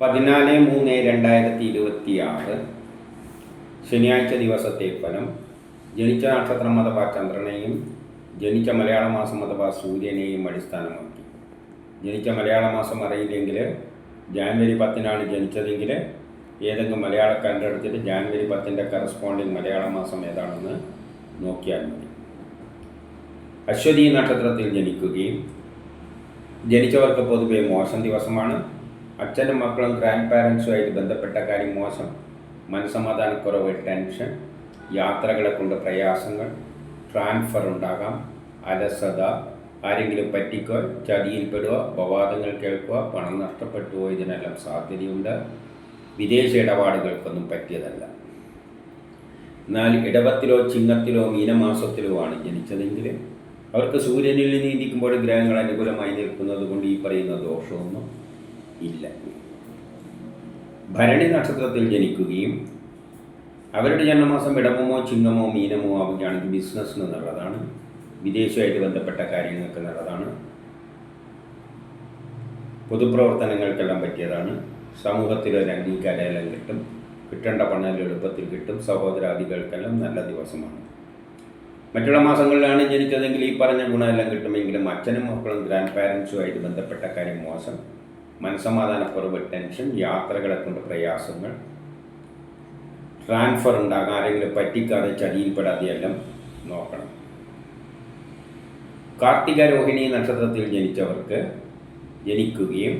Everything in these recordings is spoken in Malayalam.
14/3/2026 ശനിയാഴ്ച ദിവസത്തെ ഫലം. ജനിച്ച നക്ഷത്രം അഥവാ ചന്ദ്രനെയും ജനിച്ച മലയാള മാസം അഥവാ സൂര്യനെയും അടിസ്ഥാനമാക്കി. ജനിച്ച മലയാള മാസം അറിയില്ലെങ്കിൽ ജാനുവരി 10 ജനിച്ചതെങ്കിൽ ഏതെങ്കിലും മലയാള കലണ്ടർ എടുത്തിട്ട് ജാനുവരി 10 കറസ്പോണ്ടിങ് മലയാള മാസം ഏതാണെന്ന് നോക്കിയാൽ മതി. അശ്വതി നക്ഷത്രത്തിൽ ജനിക്കുകയും ജനിച്ചവർക്ക് പൊതുവെ മോശം ദിവസമാണ്. അച്ഛനും മക്കളും ഗ്രാൻഡ് പാരൻസുമായിട്ട് ബന്ധപ്പെട്ട കാര്യം മോശം. മനസ്സമാധാനക്കുറവ്, ടെൻഷൻ, യാത്രകളെ കൊണ്ട് പ്രയാസങ്ങൾ, ട്രാൻസ്ഫർ ഉണ്ടാകാം, അലസത, ആരെങ്കിലും പറ്റിക്കുക, ചതിയിൽപ്പെടുക, അപവാദങ്ങൾ കേൾക്കുക, പണം നഷ്ടപ്പെട്ടുവോ, ഇതിനെല്ലാം സാധ്യതയുണ്ട്. വിദേശ ഇടപാടുകൾക്കൊന്നും പറ്റിയതല്ല. എന്നാൽ ഇടവത്തിലോ ചിങ്ങത്തിലോ മീനമാസത്തിലോ ആണ് ജനിച്ചതെങ്കിൽ അവർക്ക് സൂര്യനിൽ നീന്തിക്കുമ്പോൾ ഗ്രഹങ്ങൾ അനുകൂലമായി നിൽക്കുന്നത് കൊണ്ട് ഈ പറയുന്ന ദോഷമൊന്നും ഇല്ല. ഭരണി നക്ഷത്രത്തിൽ ജനിക്കുകയും അവരുടെ ജന്മമാസം ഇടവമോ ചിങ്ങമോ മീനമോ ആവുകയാണെങ്കിൽ ബിസിനസ്സിന് നല്ലതാണ്. വിദേശമായിട്ട് ബന്ധപ്പെട്ട കാര്യങ്ങൾക്ക് നല്ലതാണ്. പൊതുപ്രവർത്തനങ്ങൾക്കെല്ലാം പറ്റിയതാണ്. സമൂഹത്തിലൊരു അംഗീകാരമെല്ലാം കിട്ടും. കിട്ടേണ്ട പണം എളുപ്പത്തിൽ കിട്ടും. സഹോദരാദികൾക്കെല്ലാം നല്ല ദിവസമാണ്. മറ്റുള്ള മാസങ്ങളിലാണ് ജനിച്ചതെങ്കിൽ ഈ പറഞ്ഞ ഗുണമെല്ലാം കിട്ടുമെങ്കിലും അച്ഛനും മക്കളും ഗ്രാൻഡ് പാരൻസുമായിട്ട് ബന്ധപ്പെട്ട കാര്യം മോശം. മനസ്സമാധാനക്കുറവ്, ടെൻഷൻ, യാത്രകളെ കൊണ്ട് പ്രയാസങ്ങൾ, ട്രാൻസ്ഫർ ഉണ്ടാകാൻ, ആരെങ്കിലും പറ്റിക്കാതെ ചതിയിൽപ്പെടാതെ എല്ലാം നോക്കണം. കാർത്തിക രോഹിണി നക്ഷത്രത്തിൽ ജനിച്ചവർക്ക് ജനിക്കുകയും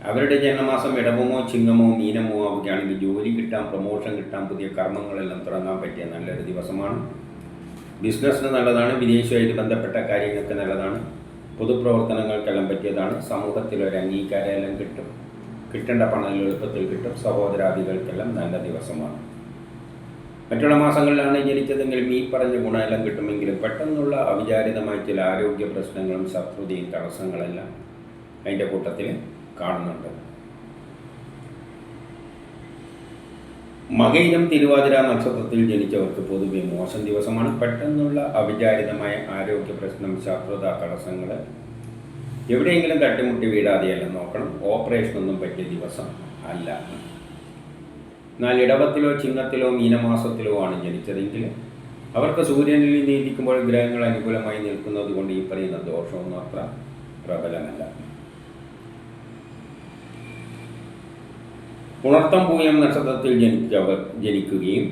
അവരുടെ ജന്മമാസം ഇടവമോ ചിങ്ങമോ മീനമോ ആവുകയാണെങ്കിൽ ജോലി കിട്ടാൻ, പ്രൊമോഷൻ കിട്ടാൻ, പുതിയ കർമ്മങ്ങളെല്ലാം തുടങ്ങാൻ പറ്റിയ നല്ലൊരു ദിവസമാണ്. ബിസിനസ്സിന് നല്ലതാണ്. വിദേശമായിട്ട് ബന്ധപ്പെട്ട കാര്യങ്ങൾക്ക് നല്ലതാണ്. പൊതുപ്രവർത്തനങ്ങൾക്കെല്ലാം പറ്റിയതാണ്. സമൂഹത്തിലൊരു അംഗീകാരമെല്ലാം കിട്ടും. കിട്ടേണ്ട പണം എളുപ്പത്തിൽ കിട്ടും. സഹോദരാദികൾക്കെല്ലാം നല്ല ദിവസമാണ്. മറ്റുള്ള മാസങ്ങളിലാണ് ജനിച്ചതെങ്കിലും ഈ പറഞ്ഞ ഗുണമെല്ലാം കിട്ടുമെങ്കിലും പെട്ടെന്നുള്ള അവിചാരിതമായ ചില ആരോഗ്യ പ്രശ്നങ്ങളും ശത്രുതയും തടസ്സങ്ങളെല്ലാം അതിൻ്റെ കൂട്ടത്തിൽ കാണുന്നുണ്ട്. മകയിരം തിരുവാതിര നക്ഷത്രത്തിൽ ജനിച്ചവർക്ക് പൊതുവെ മോശം ദിവസമാണ്. പെട്ടെന്നുള്ള അവിചാരിതമായ ആരോഗ്യ പ്രശ്നം, ശത്രുത, തടസ്സങ്ങൾ, എവിടെയെങ്കിലും തട്ടിമുട്ടി വീഴാതെയെല്ലാം നോക്കണം. ഓപ്പറേഷനൊന്നും പറ്റിയ ദിവസം അല്ല. എന്നാൽ ഇടവത്തിലോ ചിങ്ങത്തിലോ മീനമാസത്തിലോ ആണ് ജനിച്ചതെങ്കിൽ അവർക്ക് സൂര്യനിൽ നീതിക്കുമ്പോൾ ഗ്രഹങ്ങൾ അനുകൂലമായി നിൽക്കുന്നത് കൊണ്ട് ഈ പറയുന്ന ദോഷമൊന്നും അത്ര പ്രബലമല്ല. പുണർത്തം പൂയം നക്ഷത്രത്തിൽ ജനിക്കുകയും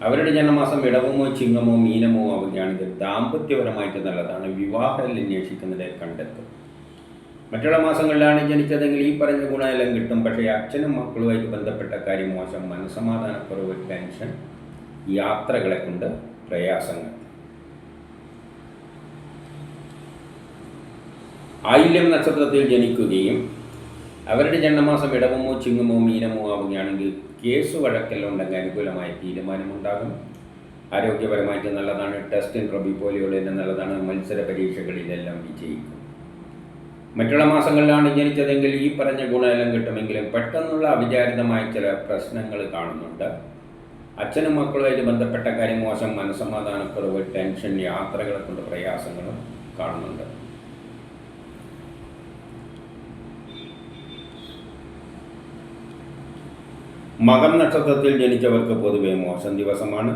അവരുടെ ജന്മമാസം ഇടവമോ ചിങ്ങമോ മീനമോ ആവുകയാണെങ്കിൽ ദാമ്പത്യപരമായിട്ട് നല്ലതാണ്. വിവാഹം അന്വേഷിക്കുന്നതിനെ കണ്ടെത്തും. മറ്റുള്ള മാസങ്ങളിലാണ് ജനിച്ചതെങ്കിൽ ഈ പറഞ്ഞ ഗുണമെല്ലാം കിട്ടും. പക്ഷേ അച്ഛനും മക്കളുമായിട്ട് ബന്ധപ്പെട്ട കാര്യം മോശം. മനസ്സമാധാനക്കുറവ്, ടെൻഷൻ, യാത്രകളെ കൊണ്ട് പ്രയാസങ്ങൾ. ആയില്യം നക്ഷത്രത്തിൽ ജനിക്കുകയും അവരുടെ ജന്മമാസം ഇടവമോ ചിങ്ങമോ മീനമോ ആവുകയാണെങ്കിൽ കേസ് വഴക്കെല്ലാം ഉണ്ടെങ്കിൽ അനുകൂലമായ തീരുമാനമുണ്ടാകും. ആരോഗ്യപരമായിട്ട് നല്ലതാണ്. ടെസ്റ്റ് ഇൻ്റർവ്യൂ പോലെയുള്ള നല്ലതാണ്. മത്സര പരീക്ഷകളിലെല്ലാം വിജയിക്കും. മറ്റുള്ള മാസങ്ങളിലാണ് ജനിച്ചതെങ്കിൽ ഈ പറഞ്ഞ ഗുണമെല്ലാം കിട്ടുമെങ്കിലും പെട്ടെന്നുള്ള അവിചാരിതമായ ചില പ്രശ്നങ്ങൾ കാണുന്നുണ്ട്. അച്ഛനും മക്കളുമായിട്ട് ബന്ധപ്പെട്ട കാര്യം മോശം. മനസ്സമാധാനക്കുറവ്, ടെൻഷൻ, യാത്രകളെ കൊണ്ട് പ്രയാസങ്ങളും കാണുന്നുണ്ട്. മകം നക്ഷത്രത്തിൽ ജനിച്ചവർക്ക് പൊതുവെ മോശം ദിവസമാണ്.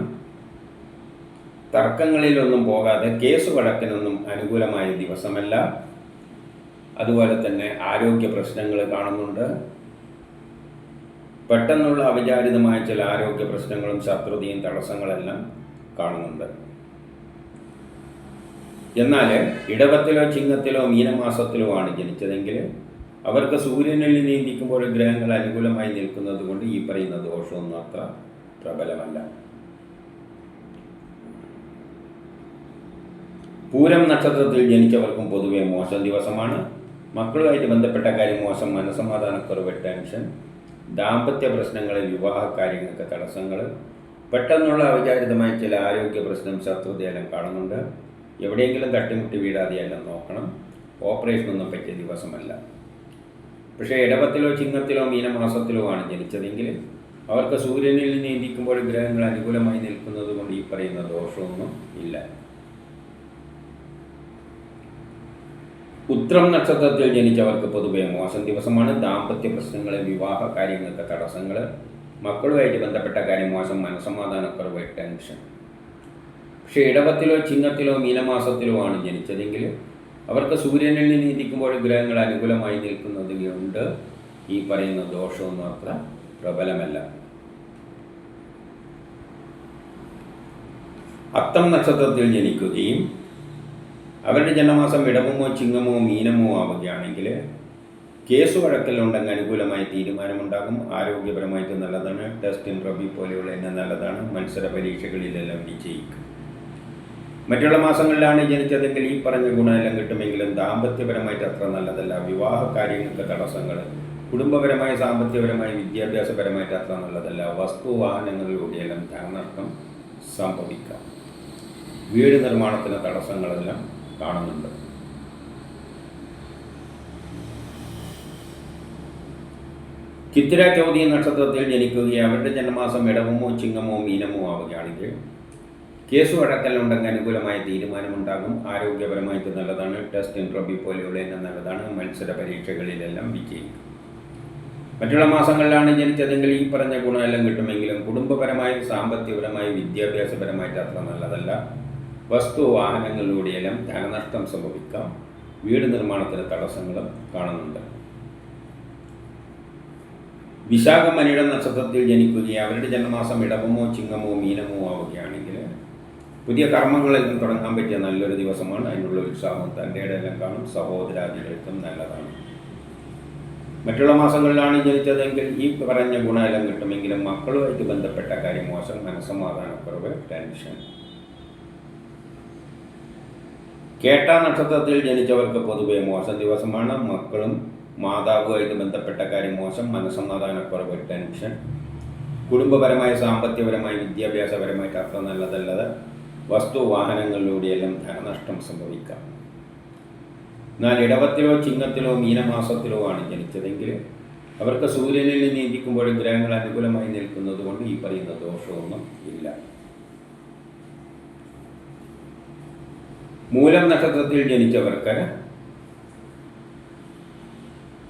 തർക്കങ്ങളിലൊന്നും പോകാതെ, കേസ് വഴക്കിനൊന്നും അനുകൂലമായ ദിവസമല്ല. അതുപോലെ തന്നെ ആരോഗ്യ പ്രശ്നങ്ങൾ കാണുന്നുണ്ട്. പെട്ടെന്നുള്ള അവിചാരിതമായ ചില ആരോഗ്യ പ്രശ്നങ്ങളും ശത്രുതയും തടസ്സങ്ങളെല്ലാം കാണുന്നുണ്ട്. എന്നാൽ ഇടവത്തിലോ ചിങ്ങത്തിലോ മീനമാസത്തിലോ ആണ് ജനിച്ചതെങ്കിൽ അവർക്ക് സൂര്യനിൽ നീന്തിക്കുമ്പോൾ ഗ്രഹങ്ങൾ അനുകൂലമായി നിൽക്കുന്നത് കൊണ്ട് ഈ പറയുന്ന ദോഷമൊന്നും അത്ര പ്രബലമല്ല. പൂരം നക്ഷത്രത്തിൽ ജനിച്ചവർക്കും പൊതുവെ മോശം ദിവസമാണ്. മക്കളുമായിട്ട് ബന്ധപ്പെട്ട കാര്യം മോശം. മനസ്സമാധാനക്കുറവ്, ടെൻഷൻ, ദാമ്പത്യ പ്രശ്നങ്ങൾ, വിവാഹ കാര്യങ്ങൾക്ക് തടസ്സങ്ങൾ, പെട്ടെന്നുള്ള അവിചാരിതമായ ചില ആരോഗ്യ പ്രശ്നം, ശത്രുതയെല്ലാം കാണുന്നുണ്ട്. എവിടെയെങ്കിലും തട്ടിമുട്ടി വീഴാതെയെല്ലാം നോക്കണം. ഓപ്പറേഷനൊന്നും പറ്റിയ ദിവസമല്ല. പക്ഷേ ഇടവത്തിലോ ചിങ്ങത്തിലോ മീനമാസത്തിലോ ആണ് ജനിച്ചതെങ്കിൽ അവർക്ക് സൂര്യനിൽ നീന്തിക്കുമ്പോൾ ഗ്രഹങ്ങൾ അനുകൂലമായി നിൽക്കുന്നത് കൊണ്ട് ഈ പറയുന്ന ദോഷമൊന്നും ഇല്ല. ഉത്രം നക്ഷത്രത്തിൽ ജനിച്ചവർക്ക് പൊതുവെ മോശം ദിവസമാണ്. ദാമ്പത്യ പ്രശ്നങ്ങൾ, വിവാഹ കാര്യങ്ങൾക്ക് തടസ്സങ്ങൾ, മക്കളുമായിട്ട് ബന്ധപ്പെട്ട കാര്യം മോശം, മനസ്സമാധാനക്കുറവ്, ടെൻഷൻ. പക്ഷേ ഇടവത്തിലോ ചിങ്ങത്തിലോ മീനമാസത്തിലോ ആണ് ജനിച്ചതെങ്കിൽ അവർക്ക് സൂര്യനിൽ നിന്ന് ഇരിക്കുമ്പോൾ ഗ്രഹങ്ങൾ അനുകൂലമായി നിൽക്കുന്നത് കൊണ്ട് ഈ പറയുന്ന ദോഷമൊന്നും അത്ര പ്രബലമല്ല. അത്തം നക്ഷത്രത്തിൽ ജനിക്കുകയും അവരുടെ ജന്മമാസം ഇടവമോ ചിങ്ങമോ മീനമോ ആവുകയാണെങ്കിൽ കേസ് വഴക്കലുണ്ടെങ്കിൽ അനുകൂലമായ തീരുമാനമുണ്ടാകും. ആരോഗ്യപരമായിട്ട് നല്ലതാണ്. ടെസ്റ്റ്, ഇൻ്റർവ്യൂ പോലെയുള്ള എന്നെ നല്ലതാണ്. മത്സര പരീക്ഷകളിലെല്ലാം വിജയിക്കും. മറ്റുള്ള മാസങ്ങളിലാണ് ജനിച്ചതെങ്കിൽ ഈ പറഞ്ഞ ഗുണമെല്ലാം കിട്ടുമെങ്കിലും ദാമ്പത്യപരമായിട്ട് അത്ര നല്ലതല്ല. വിവാഹ കാര്യങ്ങൾക്ക് തടസ്സങ്ങൾ, കുടുംബപരമായ, സാമ്പത്തികപരമായ, വിദ്യാഭ്യാസപരമായിട്ട് അത്ര നല്ലതല്ല. വസ്തുവാഹനങ്ങളിലൂടെയെല്ലാം ധനനഷ്ടം സംഭവിക്കാം. വീട് നിർമ്മാണത്തിന് തടസ്സങ്ങളെല്ലാം കാണുന്നുണ്ട്. ചിത്തിര ചോതി നക്ഷത്രത്തിൽ ജനിക്കുകയും അവരുടെ ജന്മമാസം ഇടവമോ ചിങ്ങമോ മീനമോ ആവുകയാണെങ്കിൽ കേസ് വഴക്കലുണ്ടെങ്കിൽ അനുകൂലമായ തീരുമാനമുണ്ടാകും. ആരോഗ്യപരമായിട്ട് നല്ലതാണ്. ടെസ്റ്റ്, ഇൻ്റർവ്യൂ പോലെയുള്ള എല്ലാം നല്ലതാണ്. മത്സര പരീക്ഷകളിലെല്ലാം വിജയിക്കും. മറ്റുള്ള മാസങ്ങളിലാണ് ജനിച്ചതെങ്കിൽ ഈ പറഞ്ഞ ഗുണമെല്ലാം കിട്ടുമെങ്കിലും കുടുംബപരമായി, സാമ്പത്തികപരമായി, വിദ്യാഭ്യാസപരമായിട്ട് അത്ര നല്ലതല്ല. വസ്തു വാഹനങ്ങളിലൂടെയെല്ലാം ധനനഷ്ടം സംഭവിക്കാം. വീട് നിർമ്മാണത്തിന് തടസ്സങ്ങളും കാണുന്നുണ്ട്. വിശാഖം അനിഴം നക്ഷത്രത്തിൽ ജനിക്കുകയും അവരുടെ ജന്മമാസം ഇടവമോ ചിങ്ങമോ മീനമോ ആവുകയാണെങ്കിൽ പുതിയ കർമ്മങ്ങളെല്ലാം തുടങ്ങാൻ പറ്റിയ നല്ലൊരു ദിവസമാണ്. അതിനുള്ള ഉത്സാഹവും തൻ്റെ ഇടയെല്ലാം കാണും. സഹോദരാദികൾക്കും നല്ലതാണ്. മറ്റുള്ള മാസങ്ങളിലാണ് ജനിച്ചതെങ്കിൽ ഈ പറഞ്ഞ ഗുണമെല്ലാം കിട്ടുമെങ്കിലും മക്കളുമായിട്ട് ബന്ധപ്പെട്ട കാര്യം മോശം, മനസ്സമാധാനക്കുറവ്, ടെൻഷൻ. കേട്ട നക്ഷത്രത്തിൽ ജനിച്ചവർക്ക് പൊതുവെ മോശം ദിവസമാണ്. മക്കളും മാതാവുമായിട്ട് ബന്ധപ്പെട്ട കാര്യം മോശം, മനസ്സമാധാനക്കുറവ്, ടെൻഷൻ. കുടുംബപരമായ, സാമ്പത്തികപരമായി, വിദ്യാഭ്യാസപരമായിട്ട് അത്ര നല്ലതല്ലത്. വസ്തു വാഹനങ്ങളിലൂടെയെല്ലാം ധനനഷ്ടം സംഭവിക്കാം. എന്നാൽ ഇടവത്തിലോ ചിങ്ങത്തിലോ മീനമാസത്തിലോ ആണ് ജനിച്ചതെങ്കിൽ അവർക്ക് സൂര്യനിൽ നിന്ന് ഇരിക്കുമ്പോൾ ഗ്രഹങ്ങൾ അനുകൂലമായി നിൽക്കുന്നത് കൊണ്ട് ഈ പറയുന്ന ദോഷമൊന്നും ഇല്ല. മൂലം നക്ഷത്രത്തിൽ ജനിച്ചവർക്ക്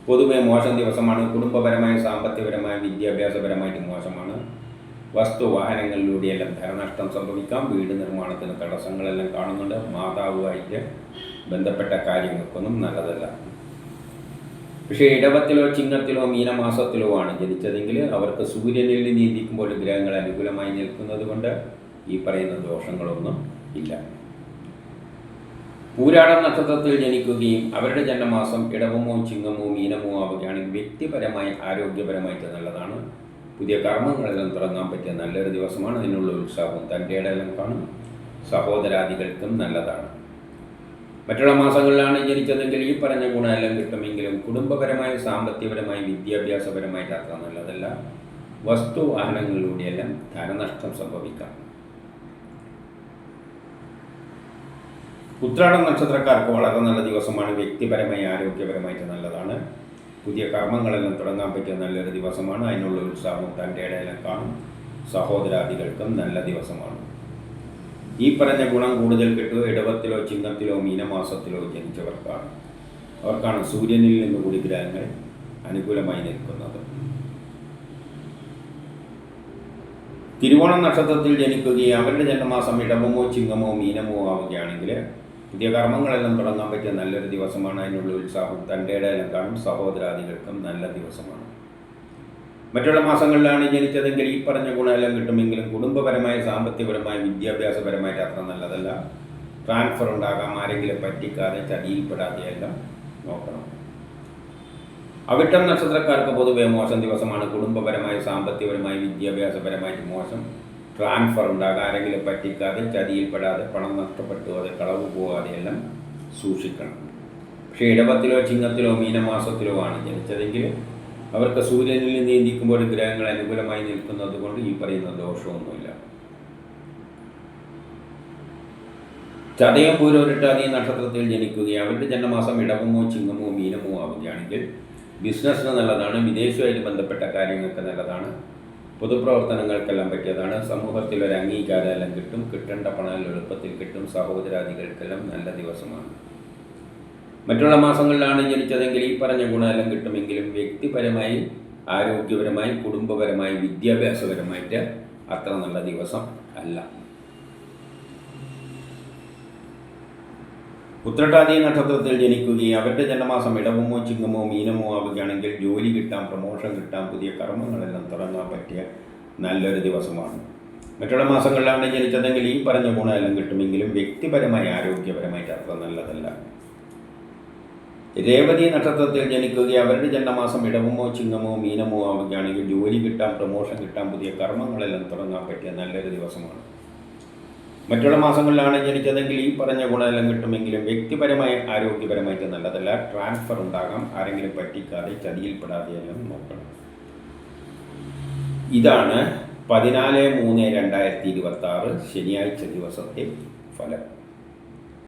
പൊതുവെ മോശം ദിവസമാണ്. കുടുംബപരമായ, സാമ്പത്തികപരമായ, വിദ്യാഭ്യാസപരമായിട്ട് മോശമാണ്. വസ്തു വാഹനങ്ങളിലൂടെയെല്ലാം ധനനഷ്ടം സംഭവിക്കാം. വീട് നിർമ്മാണത്തിന് തടസ്സങ്ങളെല്ലാം കാണുന്നുണ്ട്. മാതാവുമായിട്ട് ബന്ധപ്പെട്ട കാര്യങ്ങൾക്കൊന്നും നല്ലതല്ല. പക്ഷേ ഇടവത്തിലോ ചിങ്ങത്തിലോ മീനമാസത്തിലോ ആണ് ജനിച്ചതെങ്കിൽ അവർക്ക് സൂര്യനിൽ നിന്ന് ഇരിക്കുമ്പോൾ ഗ്രഹങ്ങൾ അനുകൂലമായി നിൽക്കുന്നത് കൊണ്ട് ഈ പറയുന്ന ദോഷങ്ങളൊന്നും ഇല്ല. പൂരാടം നക്ഷത്രത്തിൽ ജനിക്കുകയും അവരുടെ ജന്മമാസം ഇടവമോ ചിങ്ങമോ മീനമോ ആവുകയാണെങ്കിൽ വ്യക്തിപരമായി, ആരോഗ്യപരമായിട്ട് നല്ലതാണ്. പുതിയ കർമ്മങ്ങളെല്ലാം തുടങ്ങാൻ പറ്റിയ നല്ലൊരു ദിവസമാണ്. അതിനുള്ള ഉത്സാഹവും തൻ്റെ ഇടയെല്ലാം കാണും. സഹോദരാദികൾക്കും നല്ലതാണ്. മറ്റുള്ള മാസങ്ങളിലാണ് ജനിച്ചതെങ്കിൽ ഈ പറഞ്ഞ ഗുണമെല്ലാം കിട്ടുമെങ്കിലും കുടുംബപരമായി, സാമ്പത്തികപരമായി, വിദ്യാഭ്യാസപരമായിട്ട് അത്ര നല്ലതല്ല. വസ്തു വാഹനങ്ങളിലൂടെയെല്ലാം ധനനഷ്ടം സംഭവിക്കാം. ഉത്രാടം നക്ഷത്രക്കാർക്ക് വളരെ നല്ല ദിവസമാണ്. വ്യക്തിപരമായി, ആരോഗ്യപരമായിട്ട് നല്ലതാണ്. പുതിയ കർമ്മങ്ങളെല്ലാം തുടങ്ങാൻ പറ്റിയ നല്ലൊരു ദിവസമാണ്. അതിനുള്ള ഉത്സാഹവും തൻ്റെ ഇടയെല്ലാം കാണും. സഹോദരാദികൾക്കും നല്ല ദിവസമാണ്. ഈ പറഞ്ഞ ഗുണം കൂടുതൽ കിട്ടുക ഇടവത്തിലോ ചിങ്ങത്തിലോ മീനമാസത്തിലോ ജനിച്ചവർക്കാണ്. അവർക്കാണ് സൂര്യനിൽ നിന്നുകൂടി ഗ്രഹങ്ങൾ അനുകൂലമായി നിൽക്കുന്നത്. തിരുവോണം നക്ഷത്രത്തിൽ ജനിക്കുകയും അവരുടെ ജന്മമാസം ഇടവമോ ചിങ്ങമോ മീനമോ ആവുകയാണെങ്കിൽ പുതിയ കർമ്മങ്ങളെല്ലാം തുടങ്ങാൻ പറ്റിയ നല്ലൊരു ദിവസമാണ്. അതിനുള്ള ഉത്സാഹം തൻ്റെ ഇടയെല്ലാം കാണും. സഹോദരാദികൾക്കും നല്ല ദിവസമാണ്. മറ്റുള്ള മാസങ്ങളിലാണ് ജനിച്ചതെങ്കിൽ ഈ പറഞ്ഞ ഗുണമെല്ലാം കിട്ടുമെങ്കിലും കുടുംബപരമായ, സാമ്പത്തികപരമായ, വിദ്യാഭ്യാസപരമായിട്ട് അത്ര നല്ലതല്ല. ട്രാൻസ്ഫർ ഉണ്ടാകാം. ആരെങ്കിലും പറ്റിക്കാതെ, ചതിയിൽപ്പെടാതെയെല്ലാം നോക്കണം. അവിട്ടം നക്ഷത്രക്കാർക്ക് പൊതുവെ മോശം ദിവസമാണ്. കുടുംബപരമായി, സാമ്പത്തികപരമായി, വിദ്യാഭ്യാസപരമായിട്ട് മോശം. ട്രാൻസ്ഫർ ഉണ്ടാകാം. ആരെങ്കിലും പറ്റിക്കാതെ, ചതിയിൽപ്പെടാതെ, പണം നഷ്ടപ്പെട്ടു അത് കളവ് പോകാതെയെല്ലാം സൂക്ഷിക്കണം. പക്ഷേ ഇടവത്തിലോ ചിങ്ങത്തിലോ മീനമാസത്തിലോ ആണ് ജനിച്ചതെങ്കിൽ അവർക്ക് സൂര്യനിൽ നിന്ന് ഇരിക്കുമ്പോൾ ഗ്രഹങ്ങൾ അനുകൂലമായി നിൽക്കുന്നത് കൊണ്ട് ഈ പറയുന്ന ദോഷമൊന്നുമില്ല. ചതയം പൂരോരുട്ടാതി നക്ഷത്രത്തിൽ ജനിക്കുകയും അവരുടെ ജന്മമാസം ഇടവമോ ചിങ്ങമോ മീനമോ ആവുകയാണെങ്കിൽ ബിസിനസ്സിന് നല്ലതാണ്. വിദേശവുമായിട്ട് ബന്ധപ്പെട്ട കാര്യങ്ങൾക്ക് നല്ലതാണ്. പൊതുപ്രവർത്തനങ്ങൾക്കെല്ലാം പറ്റിയതാണ്. സമൂഹത്തിലൊരു അംഗീകാരമെല്ലാം കിട്ടും. കിട്ടേണ്ട പണം എളുപ്പത്തിൽ കിട്ടും. സഹോദരാദികൾക്കെല്ലാം നല്ല ദിവസമാണ്. മറ്റുള്ള മാസങ്ങളിലാണ് ജനിച്ചതെങ്കിൽ ഈ പറഞ്ഞ ഗുണമെല്ലാം കിട്ടുമെങ്കിലും വ്യക്തിപരമായി, ആരോഗ്യപരമായി, കുടുംബപരമായി, വിദ്യാഭ്യാസപരമായിട്ട് അത്ര നല്ല ദിവസം അല്ല. ഉത്രട്ടാതി നക്ഷത്രത്തിൽ ജനിക്കുകയും അവരുടെ ജന്മമാസം ഇടവമോ ചിങ്ങമോ മീനമോ ആവുകയാണെങ്കിൽ ജോലി കിട്ടാം, പ്രമോഷൻ കിട്ടാം, പുതിയ കർമ്മങ്ങളെല്ലാം തുടങ്ങാൻ പറ്റിയ നല്ലൊരു ദിവസമാണ്. മറ്റുള്ള മാസങ്ങളിലാണ് ജനിച്ചതെങ്കിൽ ഈ പറഞ്ഞ ഗുണമെല്ലാം കിട്ടുമെങ്കിലും വ്യക്തിപരമായി, ആരോഗ്യപരമായിട്ട് അത്ര നല്ലതല്ല. രേവതി നക്ഷത്രത്തിൽ ജനിക്കുകയും അവരുടെ ജന്മമാസം ഇടവമോ ചിങ്ങമോ മീനമോ ആവുകയാണെങ്കിൽ ജോലി കിട്ടാം, പ്രമോഷൻ കിട്ടാം, പുതിയ കർമ്മങ്ങളെല്ലാം തുടങ്ങാൻ പറ്റിയ നല്ലൊരു ദിവസമാണ്. മറ്റുള്ള മാസങ്ങളിലാണ് ജനിച്ചതെങ്കിൽ ഈ പറഞ്ഞ ഗുണമെല്ലാം കിട്ടുമെങ്കിലും വ്യക്തിപരമായി, ആരോഗ്യപരമായിട്ട് നല്ലതല്ല. ട്രാൻസ്ഫർ ഉണ്ടാകാം, ആരെങ്കിലും പറ്റിക്കാതെ ചതിയിൽപ്പെടാതെ നോക്കണം. ഇതാണ് 14/3/2026 ശനിയാഴ്ച ദിവസത്തെ ഫലം.